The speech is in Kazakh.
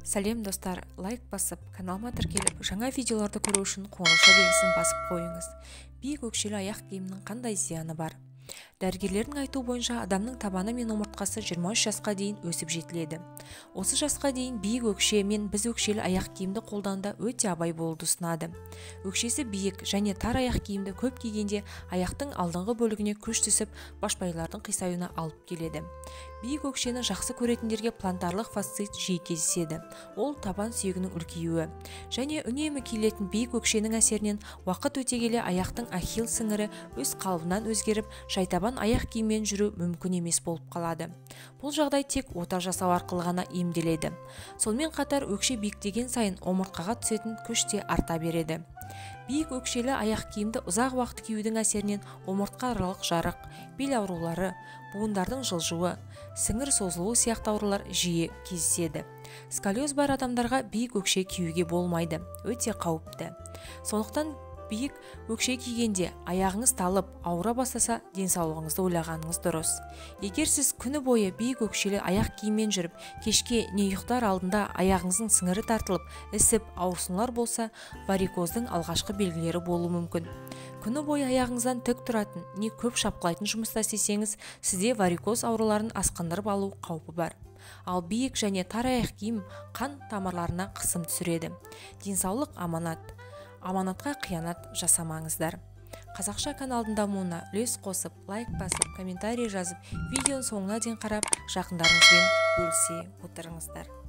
Сәлем достар, лайк басып, каналыма тіркеліп, жаңа видеоларды көру үшін қоңырауша белгісін басып қойыңыз. Биік өкшелі аяқ киімнің қандай зияны бар? Дәрігерлердің айтуы бойынша адамның табаны мен омыртқасы 23 жасқа дейін өсіп жетіледі. Осы жасқа дейін биік өкше мен біз өкшелі аяқ киімді қолдануда өте абай болуды ұсынады. Өкшесі биік және тар аяқ киімді көп кигенде аяқтың алдыңғы бөлігіне күш түсіп, башпайлардың қисаюына алып келеді. Биік өкшені жақсы көретіндерге плантарлық фасцит жиі кездеседі. Ол табан сүйегінің үлкеюі. Және үнемі киілетін биік өкшенің әсерінен уақыт өте келе аяқтың ахилл сіңірі өз қалыбынан өзгеріп, шайтабан аяқ киіммен жүру мүмкін емес болып қалады. Бұл жағдай тек ота жасау арқылы ғана емделеді. Сонымен қатар өкше биіктеген сайын омыртқаға түсетін күш те арта береді. Биік өкшелі аяқ киімді ұзақ уақыт киюдің әсерінен омыртқа аралық жарық, бел аурулары, буындардың жылжуы, сіңір созылуы сияқты аурулар жиі кездеседі. Сколиоз бар адамдарға биік өкше киюге болмайды, өте қауіпті. Сондықтан биік өкше кигенде аяғыңыз талып, ауыра бастаса, денсаулығыңызды ойлағаныңыз дұрыс. Егер сіз күні бойы биік өкшелі аяқ киіммен жүріп, кешке не ұйықтар алдында аяғыңыздың сіңірі тартылып, ісіп, ауырсынулар болса, варикоздың алғашқы белгілері болуы мүмкін. Күні бойы аяғыңыздан тік тұратын, не көп шапқылайтын жұмыста істесеңіз, сізде варикоз ауруларын асқындырып алу қаупі бар. Ал биік және тар аяқ киім қан тамырларына қысым түсіреді. Денсаулық аманат. Аманатқа қиянат жасамаңыздар. Қазақша каналдың дамуына үлес қосып, лайк басып, комментарий жазып, видеоның соңына дейін қарап, жақындарыңызбен бөлісе отырыңыздар.